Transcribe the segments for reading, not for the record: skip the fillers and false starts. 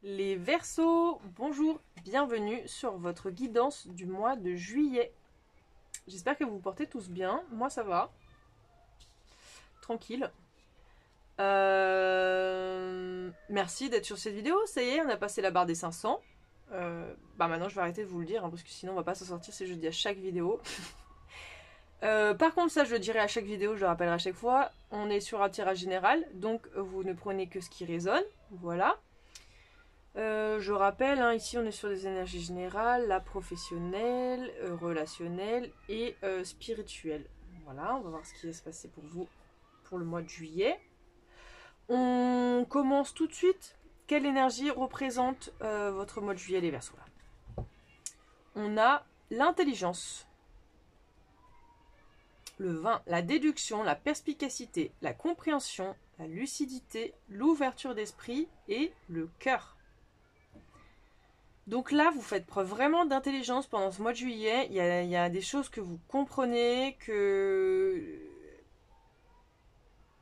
Les Verseaux, bonjour, bienvenue sur votre guidance du mois de juillet. J'espère que vous vous portez tous bien, moi ça va, tranquille. Merci d'être sur cette vidéo, ça y est, on a passé la barre des 500. Maintenant je vais arrêter de vous le dire, parce que sinon on va pas s'en sortir si je le dis à chaque vidéo. Par contre ça je le dirai à chaque vidéo, je le rappellerai à chaque fois, on est sur un tirage général, donc vous ne prenez que ce qui résonne, voilà. Je rappelle, ici on est sur des énergies générales, la professionnelle, relationnelle et spirituelle. Voilà, on va voir ce qui va se passer pour vous pour le mois de juillet. On commence tout de suite. Quelle énergie représente votre mois de juillet, les Verseaux là? On a l'intelligence, le vin, la déduction, la perspicacité, la compréhension, la lucidité, l'ouverture d'esprit et le cœur. Donc là, vous faites preuve vraiment d'intelligence pendant ce mois de juillet. Il y a des choses que vous comprenez, que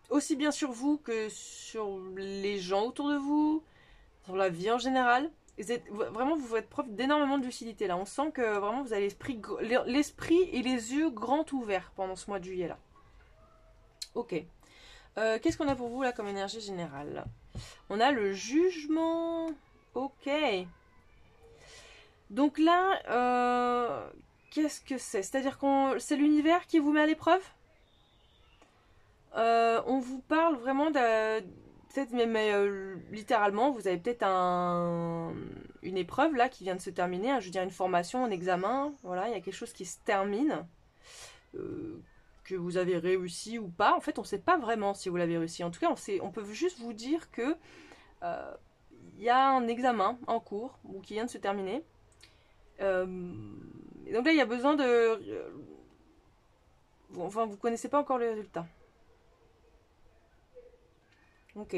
aussi bien sur vous que sur les gens autour de vous, sur la vie en général. Vous faites preuve d'énormément de lucidité là. On sent que vraiment vous avez l'esprit et les yeux grands ouverts pendant ce mois de juillet là. Ok. Qu'est-ce qu'on a pour vous là comme énergie générale? On a le jugement. Ok. Donc là, qu'est-ce que c'est? C'est-à-dire que c'est l'univers qui vous met à l'épreuve? On vous parle vraiment de... Peut-être même littéralement, vous avez peut-être une épreuve là qui vient de se terminer, je veux dire une formation, un examen, voilà, il y a quelque chose qui se termine, que vous avez réussi ou pas. En fait, on ne sait pas vraiment si vous l'avez réussi. En tout cas, on peut juste vous dire que il y a un examen en cours ou qui vient de se terminer. Donc là, il y a besoin de... Enfin, vous connaissez pas encore le résultat. Ok.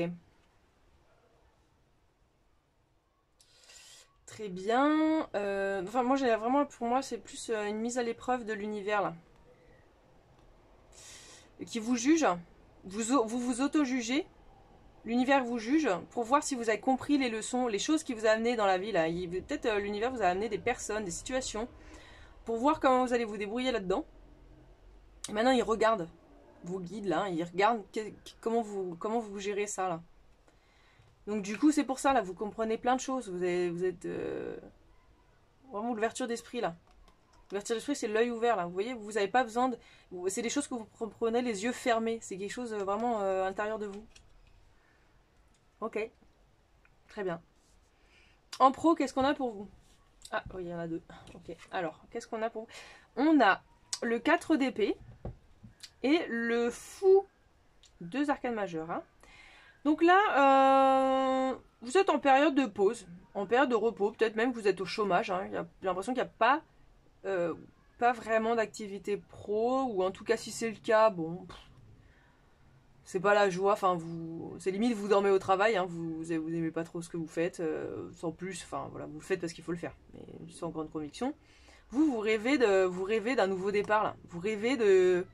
Très bien. Moi, j'ai vraiment, pour moi, c'est plus une mise à l'épreuve de l'univers, là. Qui vous juge. Vous auto-jugez. L'univers vous juge pour voir si vous avez compris les leçons, les choses qui vous a amené dans la vie, là. Peut-être l'univers vous a amené des personnes, des situations, pour voir comment vous allez vous débrouiller là-dedans. Et maintenant, il regarde vos guides, là. Il regarde comment vous gérez ça, là. Donc du coup, c'est pour ça, là, vous comprenez plein de choses. Vous êtes vraiment l'ouverture d'esprit, là. L'ouverture d'esprit, c'est l'œil ouvert, là. Vous voyez, vous n'avez pas besoin de... C'est des choses que vous comprenez les yeux fermés. C'est quelque chose vraiment à l'intérieur de vous. Ok. Très bien. En pro, qu'est-ce qu'on a pour vous? Ah, oui, il y en a deux. Ok. Alors, qu'est-ce qu'on a pour vous? On a le 4 d'épée et le fou. Deux arcanes majeures, Donc là, vous êtes en période de pause, en période de repos, peut-être même que vous êtes au chômage. J'ai l'impression qu'il n'y a pas vraiment d'activité pro, ou en tout cas si c'est le cas, bon, c'est pas la joie. Enfin, c'est limite vous dormez au travail, vous aimez pas trop ce que vous faites, sans plus. Enfin voilà, vous le faites parce qu'il faut le faire, mais sans grande conviction. Vous rêvez d'un nouveau départ là. Vous rêvez de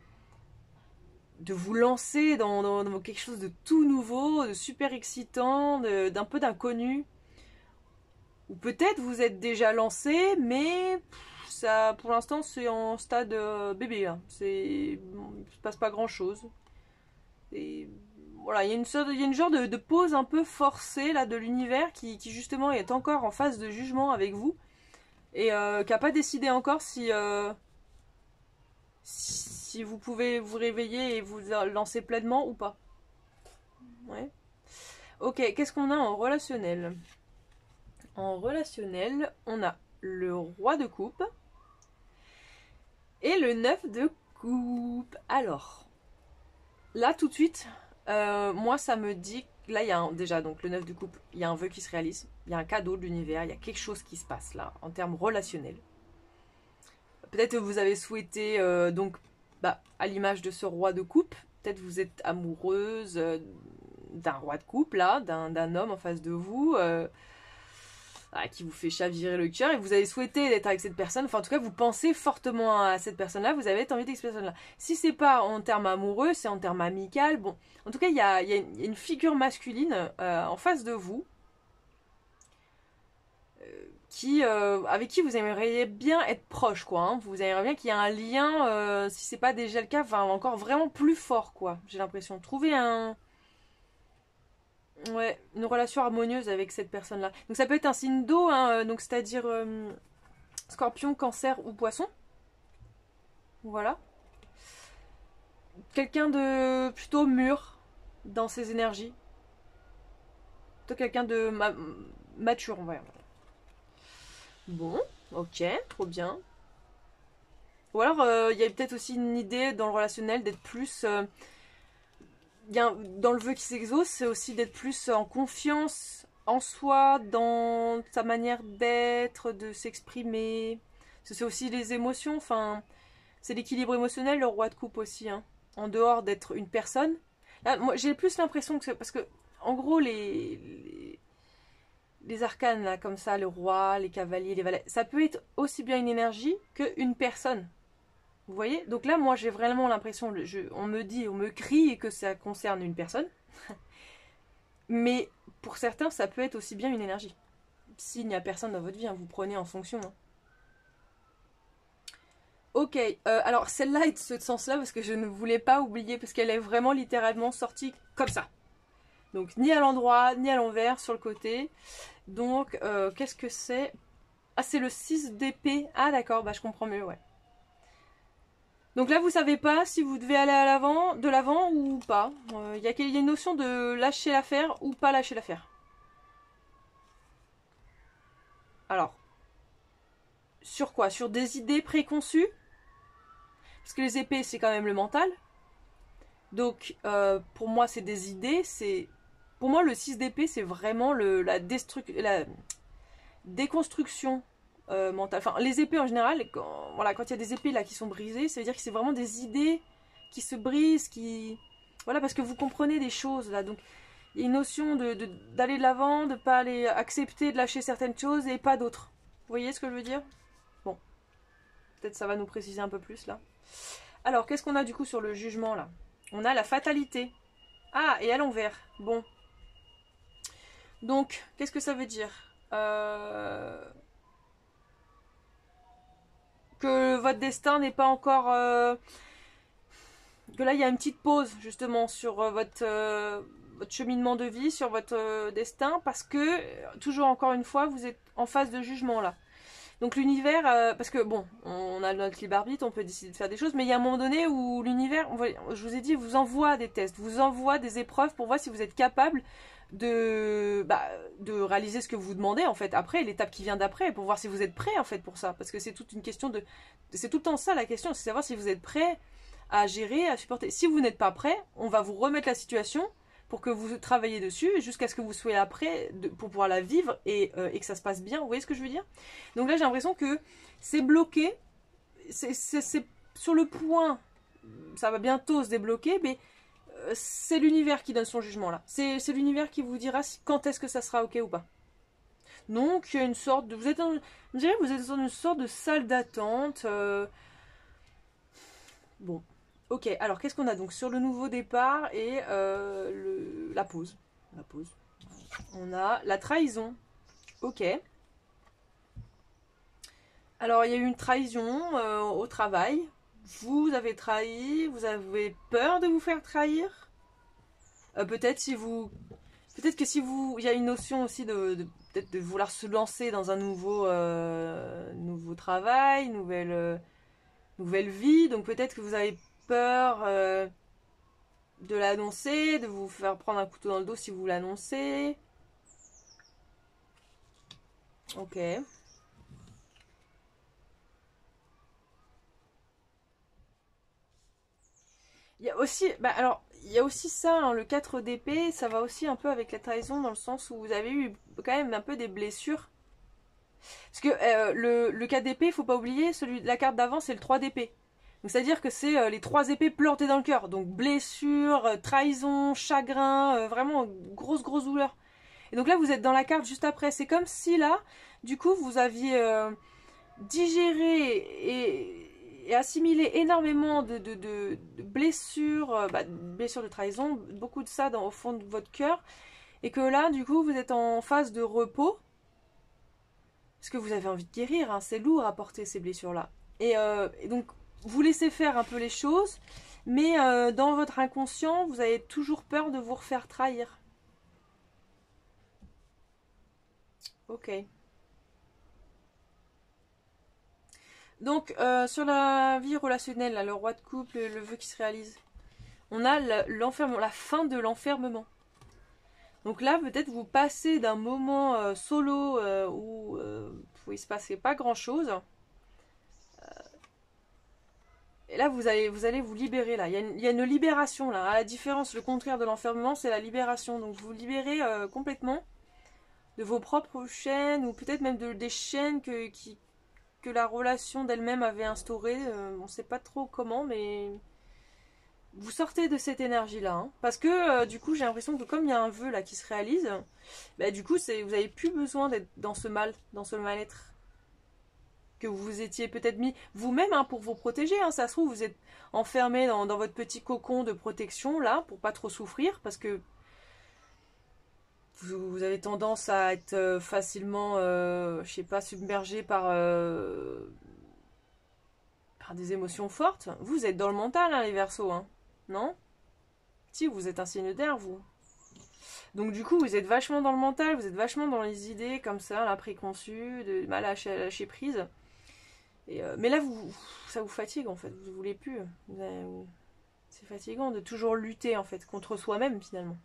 vous lancer dans quelque chose de tout nouveau, de super excitant, d'un peu d'inconnu. Ou peut-être vous êtes déjà lancé, mais ça, pour l'instant, c'est en stade bébé. Là. Il ne se passe pas grand-chose. Et voilà, il y a une genre de pause un peu forcée là, de l'univers qui justement est encore en phase de jugement avec vous et qui n'a pas décidé encore si vous pouvez vous réveiller et vous lancer pleinement ou pas. Ouais. Ok, qu'est-ce qu'on a en relationnel? En relationnel, on a le roi de coupe et le 9 de coupe. Alors, là tout de suite, moi ça me dit... Là, il y a déjà, donc le 9 de coupe, il y a un vœu qui se réalise. Il y a un cadeau de l'univers, il y a quelque chose qui se passe là, en termes relationnels. Peut-être que vous avez souhaité, à l'image de ce roi de coupe, peut-être vous êtes amoureuse d'un roi de coupe, là, d'un homme en face de vous, qui vous fait chavirer le cœur, et vous avez souhaité d'être avec cette personne. Enfin, en tout cas, vous pensez fortement à cette personne-là, vous avez envie d'être avec cette personne-là. Si c'est pas en termes amoureux, c'est en termes amical. Bon, en tout cas, il y a une figure masculine en face de vous avec qui vous aimeriez bien être proche, quoi. Hein. Vous aimeriez bien qu'il y ait un lien, si c'est pas déjà le cas, enfin encore vraiment plus fort, quoi. J'ai l'impression. Trouver ouais, une relation harmonieuse avec cette personne-là. Donc ça peut être un signe d'eau, hein, donc c'est-à-dire Scorpion, Cancer ou Poisson. Voilà. Quelqu'un de plutôt mûr dans ses énergies. Plutôt quelqu'un de mature, on va dire. Bon, ok, trop bien. Ou alors, il y a peut-être aussi une idée dans le relationnel d'être plus... dans le vœu qui s'exauce, c'est aussi d'être plus en confiance en soi, dans sa manière d'être, de s'exprimer. C'est aussi les émotions, enfin... C'est l'équilibre émotionnel, le roi de coupe aussi, hein. En dehors d'être une personne. Là, moi, j'ai plus l'impression que... Parce que, en gros, les arcanes, là, comme ça, le roi, les cavaliers, les valets, ça peut être aussi bien une énergie qu'une personne. Vous voyez? Donc là, moi, j'ai vraiment l'impression, on me crie que ça concerne une personne. Mais pour certains, ça peut être aussi bien une énergie. S'il n'y a personne dans votre vie, hein, vous prenez en fonction. Hein. Ok, alors celle-là est de ce sens-là parce que je ne voulais pas oublier, parce qu'elle est vraiment littéralement sortie comme ça. Donc ni à l'endroit, ni à l'envers, sur le côté. Donc, qu'est-ce que c'est? Ah, c'est le 6 d'épée. Ah d'accord, bah je comprends mieux, ouais. Donc là, vous savez pas si vous devez aller de l'avant ou pas. Il y a une notion de lâcher l'affaire ou pas lâcher l'affaire. Alors, sur quoi? Sur des idées préconçues? Parce que les épées, c'est quand même le mental. Donc, pour moi, c'est des idées. Pour moi, le 6 d'épée, c'est vraiment la déconstruction mentale. Enfin, les épées en général, quand il y a des épées là qui sont brisées, ça veut dire que c'est vraiment des idées qui se brisent, voilà, parce que vous comprenez des choses là. Donc, il y a une notion d'aller de l'avant, de pas aller accepter de lâcher certaines choses et pas d'autres. Vous voyez ce que je veux dire? Bon, peut-être ça va nous préciser un peu plus là. Alors, qu'est-ce qu'on a du coup sur le jugement là? On a la fatalité. Ah, et à l'envers. Bon. Donc, qu'est-ce que ça veut dire? Que votre destin n'est pas encore... que là, il y a une petite pause, justement, sur votre cheminement de vie, sur votre destin, parce que, toujours encore une fois, vous êtes en phase de jugement, là. Donc l'univers, parce que, bon, on a notre libre arbitre, on peut décider de faire des choses, mais il y a un moment donné où l'univers, je vous ai dit, vous envoie des tests, vous envoie des épreuves pour voir si vous êtes capable de réaliser ce que vous vous demandez en fait après, l'étape qui vient d'après, pour voir si vous êtes prêt en fait pour ça, parce que c'est toute une question c'est tout le temps ça la question, c'est savoir si vous êtes prêt à gérer, à supporter. Si vous n'êtes pas prêt, on va vous remettre la situation pour que vous travaillez dessus jusqu'à ce que vous soyez prêt pour pouvoir la vivre et que ça se passe bien. Vous voyez ce que je veux dire? Donc là j'ai l'impression que c'est bloqué, c'est sur le point, ça va bientôt se débloquer, mais c'est l'univers qui donne son jugement là. C'est l'univers qui vous dira quand est-ce que ça sera ok ou pas. Donc il y a une sorte de... vous êtes dans une sorte de salle d'attente. Bon. Ok, alors qu'est-ce qu'on a donc sur le nouveau départ et la pause. La pause. On a la trahison. Ok. Alors il y a eu une trahison au travail. Vous avez trahi, vous avez peur de vous faire trahir. Peut-être que si vous, il y a une notion aussi peut-être de vouloir se lancer dans un nouveau travail, nouvelle vie. Donc peut-être que vous avez peur de l'annoncer, de vous faire prendre un couteau dans le dos si vous l'annoncez. Ok. Il y a aussi, il y a aussi ça, hein, le 4 d'épée, ça va aussi un peu avec la trahison dans le sens où vous avez eu quand même un peu des blessures. Parce que le 4 d'épée, il faut pas oublier, la carte d'avant, c'est le 3 d'épée. Donc c'est-à-dire que c'est les 3 épées plantées dans le cœur. Donc blessure, trahison, chagrin, vraiment grosse douleur. Et donc là, vous êtes dans la carte juste après. C'est comme si là, du coup, vous aviez digéré et assimilé énormément de blessures, blessures de trahison, beaucoup de ça au fond de votre cœur. Et que là, du coup, vous êtes en phase de repos. Parce que vous avez envie de guérir, hein, c'est lourd à porter ces blessures-là. Et donc, vous laissez faire un peu les choses, mais dans votre inconscient, vous avez toujours peur de vous refaire trahir. Ok. Donc, sur la vie relationnelle, là, le roi de couple, le vœu qui se réalise, on a l'enfermement, la fin de l'enfermement. Donc là, peut-être vous passez d'un moment solo où il se passait pas grand-chose. Et là, vous allez vous libérer. Là, il y a une libération là. À la différence, le contraire de l'enfermement, c'est la libération. Donc vous libérez complètement de vos propres chaînes ou peut-être même des chaînes que la relation d'elle-même avait instaurées. On ne sait pas trop comment, mais vous sortez de cette énergie-là. Hein. Parce que du coup, j'ai l'impression que comme il y a un vœu là qui se réalise, bah, du coup, vous n'avez plus besoin d'être dans ce mal-être que vous vous étiez peut-être mis vous-même hein, pour vous protéger. Hein. Ça se trouve, vous êtes enfermé dans votre petit cocon de protection là pour pas trop souffrir parce que vous avez tendance à être facilement, je sais pas, submergé par des émotions fortes. Vous êtes dans le mental, hein, les Verseaux, hein, non? Si, vous êtes un signe d'air, vous. Donc du coup, vous êtes vachement dans le mental, vous êtes vachement dans les idées comme ça, là, préconçues, de mal à lâcher prise. Mais là, ça vous fatigue en fait, vous ne voulez plus. C'est fatigant de toujours lutter en fait contre soi-même finalement.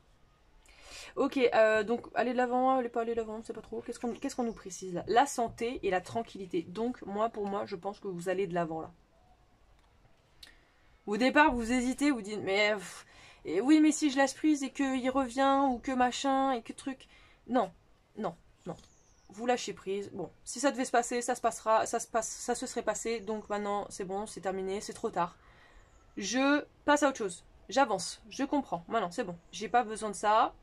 Ok, donc aller de l'avant, aller pas aller de l'avant, c'est pas trop. Qu'est-ce qu'on nous précise là? La santé et la tranquillité. Donc pour moi, je pense que vous allez de l'avant là. Au départ, vous hésitez, vous dites mais oui, mais si je lâche prise et qu'il revient ou que machin et que truc. Non, non, non. Vous lâchez prise. Bon, si ça devait se passer, ça se passera, ça se serait passé. Donc maintenant, c'est bon, c'est terminé, c'est trop tard. Je passe à autre chose. J'avance, je comprends. Maintenant, c'est bon. J'ai pas besoin de ça.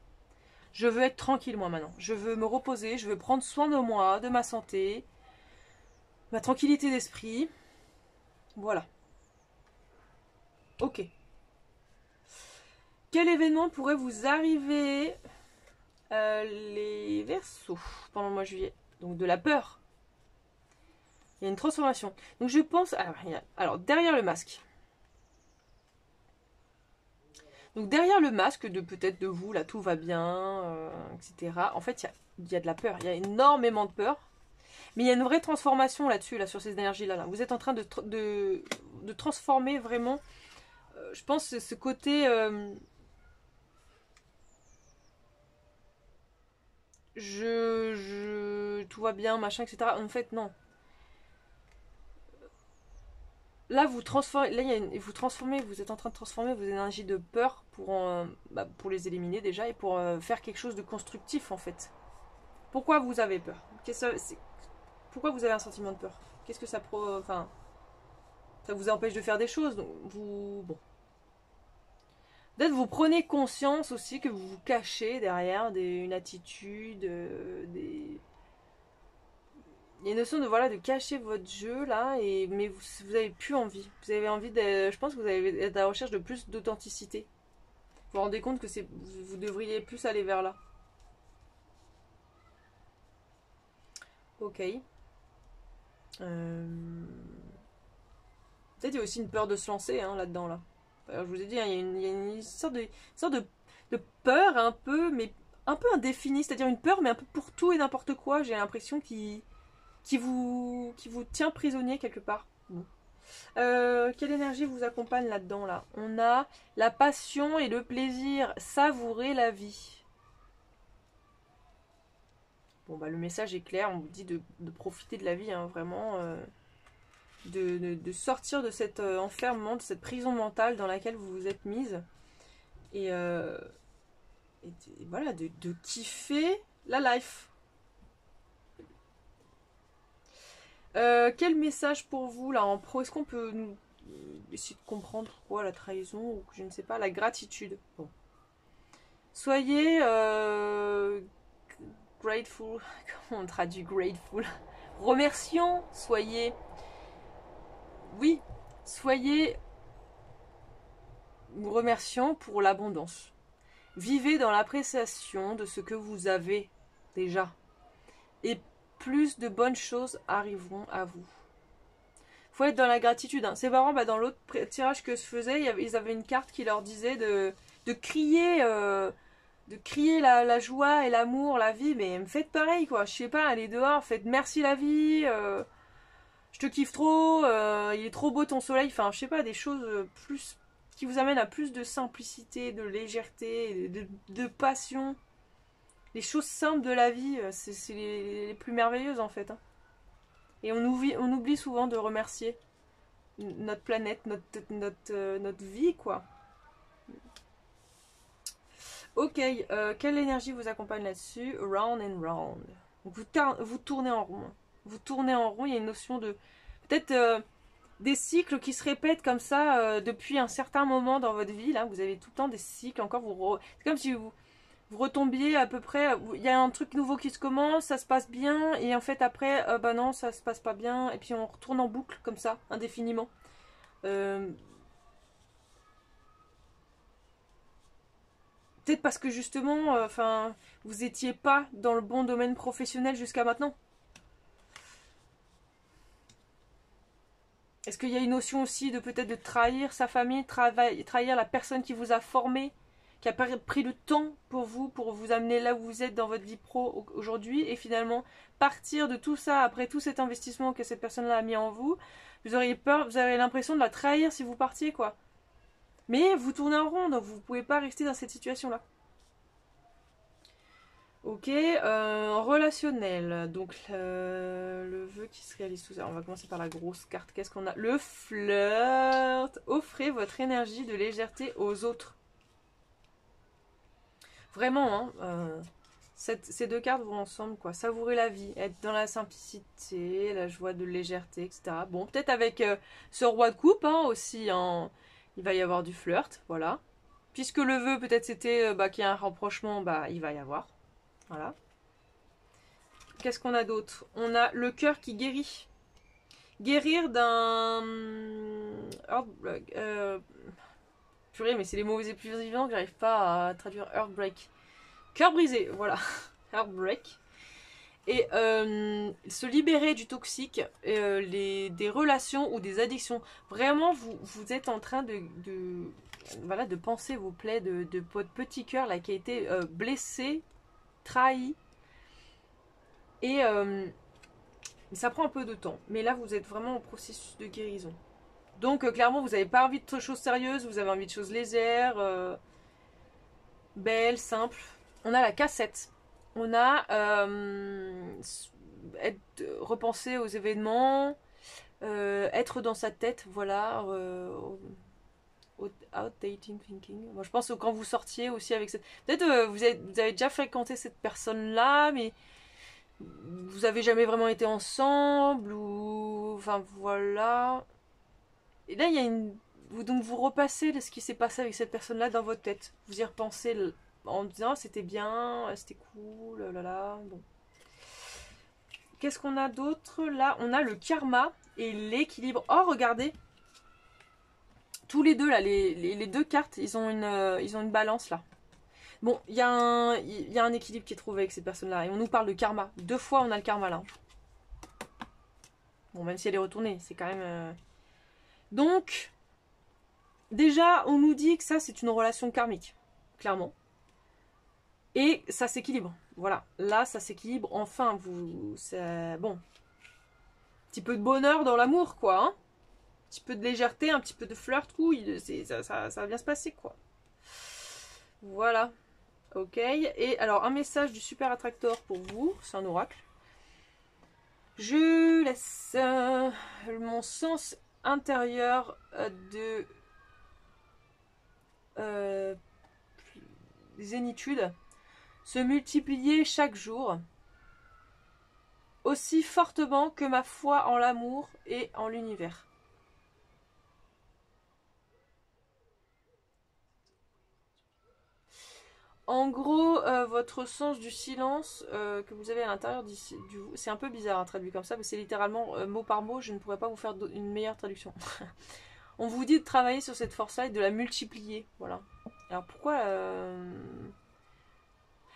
Je veux être tranquille moi maintenant. Je veux me reposer, je veux prendre soin de moi, de ma santé, ma tranquillité d'esprit. Voilà. Ok. Quel événement pourrait vous arriver les Verseaux pendant le mois de juillet? Donc de la peur. Il y a une transformation. Donc je pense... Alors derrière le masque. Donc derrière le masque de peut-être de vous, là tout va bien, etc. En fait, il y a de la peur. Il y a énormément de peur. Mais il y a une vraie transformation là-dessus, là, sur ces énergies-là. Là. Vous êtes en train de transformer vraiment, je pense, ce côté... tout va bien, machin, etc. En fait, non. Là, vous transformez, vous transformez, vous êtes en train de transformer vos énergies de peur pour les éliminer déjà et pour faire quelque chose de constructif en fait. Pourquoi vous avez peur? Pourquoi vous avez un sentiment de peur? Qu'est-ce que ça enfin, ça vous empêche de faire des choses. Donc bon. Peut-être vous prenez conscience aussi que vous vous cachez derrière une attitude, il y a une notion de voilà de cacher votre jeu là mais vous avez plus envie. Vous avez envie je pense que vous avez être à la recherche de plus d'authenticité. Vous vous rendez compte que vous devriez plus aller vers là. Ok. Peut-être il y a aussi une peur de se lancer hein, là-dedans là. Alors, je vous ai dit, hein, il y a une sorte de peur un peu, mais un peu indéfinie, c'est-à-dire une peur mais un peu pour tout et n'importe quoi. J'ai l'impression qui vous tient prisonnier quelque part. Bon. Quelle énergie vous accompagne là-dedans là? On a la passion et le plaisir, savourer la vie. Bon bah le message est clair, on vous dit de profiter de la vie, hein, vraiment, de sortir de cet enfermement, de cette prison mentale dans laquelle vous vous êtes mise. Et voilà, de kiffer la life. Quel message pour vous là en pro? Est-ce qu'on peut essayer de comprendre pourquoi la trahison ou je ne sais pas, la gratitude? Bon. Soyez grateful. Comment on traduit grateful? Remerciant. Soyez remerciant pour l'abondance. Vivez dans l'appréciation de ce que vous avez déjà. Et plus de bonnes choses arriveront à vous. Faut être dans la gratitude. Hein. C'est marrant, dans l'autre tirage que je faisais, ils avaient une carte qui leur disait de crier, la joie et l'amour, la vie. Mais faites pareil, quoi. Je sais pas, allez dehors, faites merci la vie. Je te kiffe trop. Il est trop beau ton soleil. Enfin, je sais pas, des choses plus qui vous amènent à plus de simplicité, de légèreté, de passion. Les choses simples de la vie, c'est les plus merveilleuses en fait. Hein. Et on oublie souvent de remercier notre planète, notre vie, quoi. Ok, quelle énergie vous accompagne là-dessus? Round and round. Donc vous tournez en rond. Vous tournez en rond, il y a une notion de... Peut-être des cycles qui se répètent comme ça depuis un certain moment dans votre vie. Là, vous avez tout le temps des cycles. Encore, c'est comme si vous retombiez à peu près, il y a un truc nouveau qui se commence, ça se passe bien, et en fait après, non, ça se passe pas bien, et puis on retourne en boucle comme ça, indéfiniment. Peut-être parce que justement, vous étiez pas dans le bon domaine professionnel jusqu'à maintenant. Est-ce qu'il y a une notion aussi de peut-être de trahir sa famille, trahir la personne qui vous a formé, qui a pris le temps pour vous amener là où vous êtes dans votre vie pro aujourd'hui, et finalement partir de tout ça, après tout cet investissement que cette personne-là a mis en vous, vous auriez peur, vous avez l'impression de la trahir si vous partiez, quoi. Mais vous tournez en rond, donc vous ne pouvez pas rester dans cette situation-là. Ok, relationnel, donc le vœu qui se réalise tout ça. On va commencer par la grosse carte. Qu'est-ce qu'on a? Le flirt. Offrez votre énergie de légèreté aux autres. Vraiment, hein, ces deux cartes vont ensemble, quoi. Savourer la vie, être dans la simplicité, la joie de légèreté, etc. Bon, peut-être avec ce roi de coupe, hein, aussi, il va y avoir du flirt, voilà. Puisque le vœu, peut-être c'était qu'il y a un rapprochement, il va y avoir. Voilà. Qu'est-ce qu'on a d'autre? On a le cœur qui guérit. Guérir d'un... purée, mais c'est les mots les plus évidents que j'arrive pas à traduire. Heartbreak. Cœur brisé, voilà. Heartbreak. Et se libérer du toxique, des relations ou des addictions. Vraiment, vous êtes en train de penser vos plaies de votre petit cœur là qui a été blessé, trahi. Et ça prend un peu de temps. Mais là, vous êtes vraiment en processus de guérison. Donc, clairement, vous n'avez pas envie de choses sérieuses. Vous avez envie de choses légères, belles, simples. On a la cassette. On a repenser aux événements, être dans sa tête, voilà. Outdating thinking. Moi, je pense que quand vous sortiez aussi avec cette... Peut-être vous avez déjà fréquenté cette personne-là, mais vous avez jamais vraiment été ensemble, ou... Enfin, voilà. Et là, il y a une... Donc, vous repassez ce qui s'est passé avec cette personne-là dans votre tête. Vous y repensez en disant, c'était bien, c'était cool, là. Bon. Qu'est-ce qu'on a d'autre? Là, on a le karma et l'équilibre. Oh, regardez! Tous les deux, là, les deux cartes, ils ont une balance, là. Bon, il y a un équilibre qui est trouvé avec ces personnes-là. Et on nous parle de karma. 2 fois, on a le karma, là. Bon, même si elle est retournée, c'est quand même... Donc, déjà, on nous dit que ça, c'est une relation karmique. Clairement. Et ça s'équilibre. Voilà. Là, ça s'équilibre. Enfin, bon. Un petit peu de bonheur dans l'amour, quoi, hein. Un petit peu de légèreté, un petit peu de flirt, ça va bien se passer, quoi. Voilà. Ok. Et alors, un message du super attracteur pour vous. C'est un oracle. Je laisse mon sens intérieur de zénitude se multiplier chaque jour aussi fortement que ma foi en l'amour et en l'univers. En gros, votre sens du silence que vous avez à l'intérieur c'est un peu bizarre traduit comme ça, mais c'est littéralement mot par mot, je ne pourrais pas vous faire une meilleure traduction. On vous dit de travailler sur cette force-là et de la multiplier, voilà. Alors pourquoi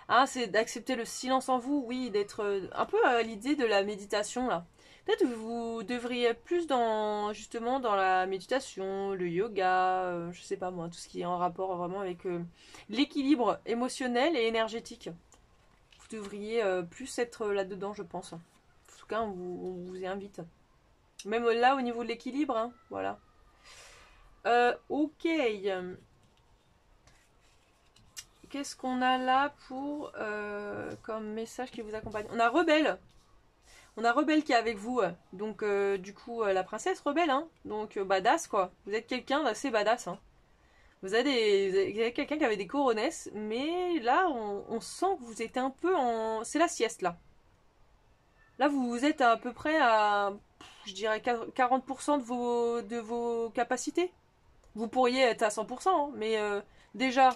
Ah, c'est d'accepter le silence en vous, oui, d'être un peu à l'idée de la méditation là. Peut-être que vous devriez être plus dans justement dans la méditation, le yoga, je sais pas moi, tout ce qui est en rapport vraiment avec l'équilibre émotionnel et énergétique. Vous devriez plus être là-dedans, je pense. En tout cas, on vous y invite. Même là, au niveau de l'équilibre, hein, voilà. Ok. Qu'est-ce qu'on a là pour comme message qui vous accompagne? On a Rebelle. On a Rebelle qui est avec vous. Donc, du coup, la princesse Rebelle, hein. Donc, badass, quoi. Vous êtes quelqu'un d'assez badass, hein. Vous avez quelqu'un qui avait des coronesses, mais là, on sent que vous êtes un peu en... C'est la sieste, là. Là, vous êtes à peu près à, je dirais, 40% de vos capacités. Vous pourriez être à 100%, hein, mais déjà,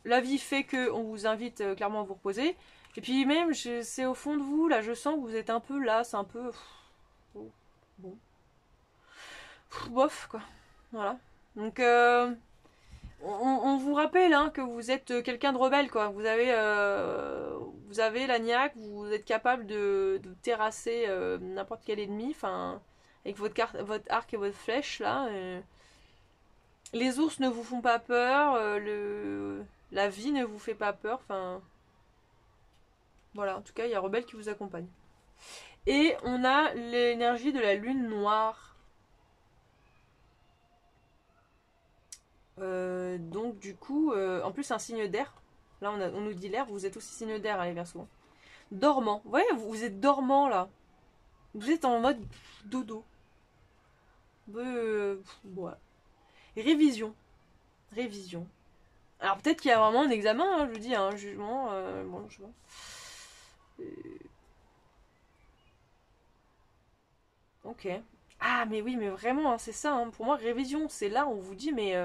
la vie fait qu'on vous invite clairement à vous reposer. Et puis même, c'est au fond de vous, là, je sens que vous êtes un peu là, c'est un peu... Bon. Bof, quoi. Voilà. Donc, on vous rappelle hein, que vous êtes quelqu'un de rebelle, quoi. Vous avez la niaque, vous êtes capable de terrasser n'importe quel ennemi, enfin, avec votre arc et votre flèche, là. Les ours ne vous font pas peur, la vie ne vous fait pas peur, enfin... Voilà, en tout cas, il y a Rebelle qui vous accompagne. Et on a l'énergie de la lune noire. Donc du coup, en plus c'est un signe d'air. Là on nous dit l'air, vous êtes aussi signe d'air, hein, les Verseaux. Dormant. Vous voyez, vous êtes dormant là. Vous êtes en mode dodo. Ouais. Révision. Révision. Alors peut-être qu'il y a vraiment un examen, hein, je vous dis, un jugement. Bon, je sais pas. Ok. Ah mais oui, mais vraiment, hein, c'est ça. Hein. Pour moi, révision, c'est là où on vous dit, mais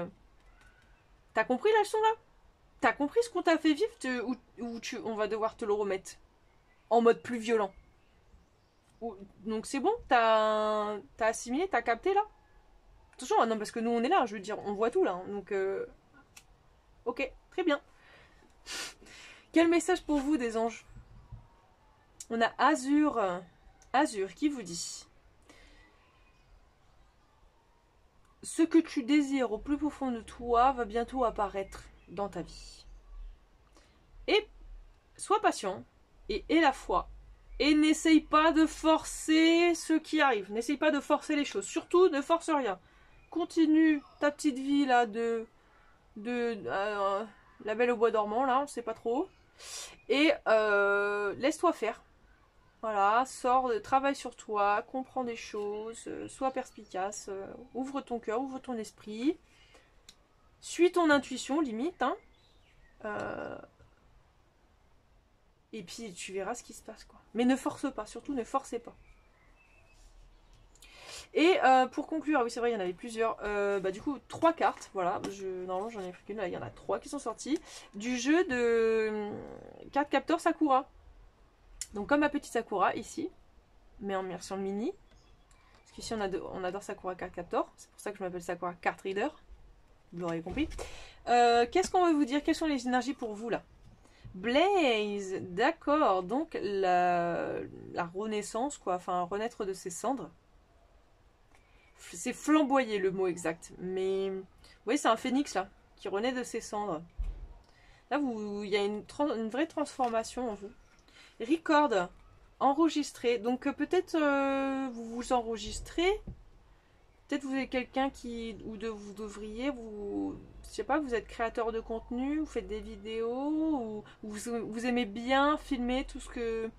t'as compris la leçon là? T'as compris ce qu'on t'a fait vivre on va devoir te le remettre en mode plus violent. Donc c'est bon, t'as assimilé, t'as capté là. Attention, non parce que nous on est là, je veux dire, on voit tout là. Hein. Donc ok, très bien. Quel message pour vous des anges? On a Azur, Azur qui vous dit ce que tu désires au plus profond de toi va bientôt apparaître dans ta vie. Et sois patient et aie la foi. Et n'essaye pas de forcer ce qui arrive. N'essaye pas de forcer les choses. Surtout, ne force rien. Continue ta petite vie là de la Belle au bois dormant là, on sait pas trop. Et laisse-toi faire. Voilà, sors, travaille sur toi, comprends des choses, sois perspicace, ouvre ton cœur, ouvre ton esprit, suis ton intuition limite, hein. Et puis tu verras ce qui se passe quoi. Mais ne force pas, surtout ne forcez pas. Et pour conclure, ah oui c'est vrai il y en avait plusieurs, du coup 3 cartes, voilà, normalement j'en ai pris qu'une, là il y en a 3 qui sont sorties, du jeu de carte capteur Sakura. Donc comme ma petite Sakura ici, mais en version mini, parce qu'ici on adore Sakura carte captor, c'est pour ça que je m'appelle Sakura card reader, vous l'aurez compris. Qu'est-ce qu'on veut vous dire, quelles sont les énergies pour vous là? Blaze, d'accord, donc la renaissance quoi, enfin renaître de ses cendres. C'est flamboyer le mot exact. Mais oui, c'est un phénix là, qui renaît de ses cendres. Là, il y a une vraie transformation en vous. Record, enregistrer. Donc peut-être vous vous enregistrez. Peut-être vous êtes quelqu'un vous devriez, je sais pas, vous êtes créateur de contenu, vous faites des vidéos, ou vous aimez bien filmer tout ce que...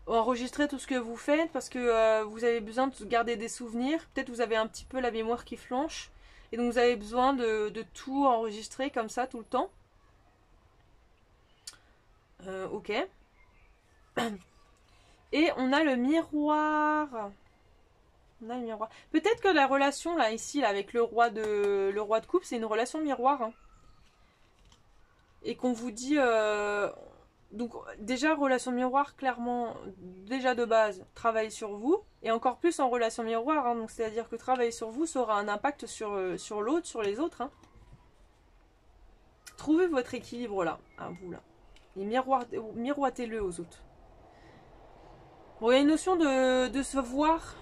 enregistrer tout ce que vous faites parce que vous avez besoin de garder des souvenirs. Peut-être vous avez un petit peu la mémoire qui flanche et donc vous avez besoin de tout enregistrer comme ça tout le temps. Ok. Et on a le miroir. On a le miroir. Peut-être que la relation là ici là, avec le roi de coupe, c'est une relation miroir. Hein. Et qu'on vous dit... Donc déjà relation miroir clairement déjà de base travailler sur vous et encore plus en relation miroir hein, donc c'est à dire que travailler sur vous ça aura un impact sur l'autre, sur les autres hein. Trouvez votre équilibre là à vous là. Et miroitez-le aux autres. Bon, il y a une notion de se voir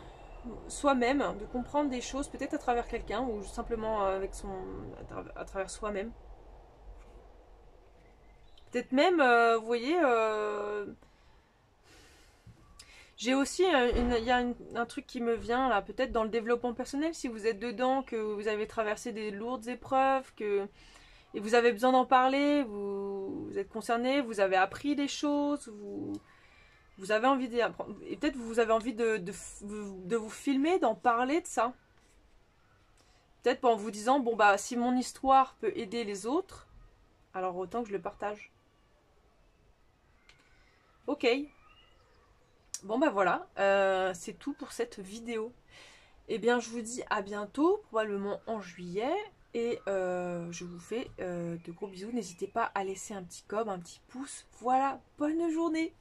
soi-même, de comprendre des choses, peut-être à travers quelqu'un, ou simplement à travers soi-même. Peut-être même, vous voyez, j'ai aussi, il y a un truc qui me vient là, peut-être dans le développement personnel, si vous êtes dedans, que vous avez traversé des lourdes épreuves, et vous avez besoin d'en parler, vous êtes concerné, vous avez appris des choses, vous avez envie d'apprendre, et peut-être vous avez envie de vous filmer, d'en parler de ça. Peut-être en vous disant, bon bah si mon histoire peut aider les autres, alors autant que je le partage. Ok. Bon bah voilà, c'est tout pour cette vidéo. Eh bien je vous dis à bientôt, probablement en juillet. Et je vous fais de gros bisous. N'hésitez pas à laisser un petit com, un petit pouce. Voilà, bonne journée!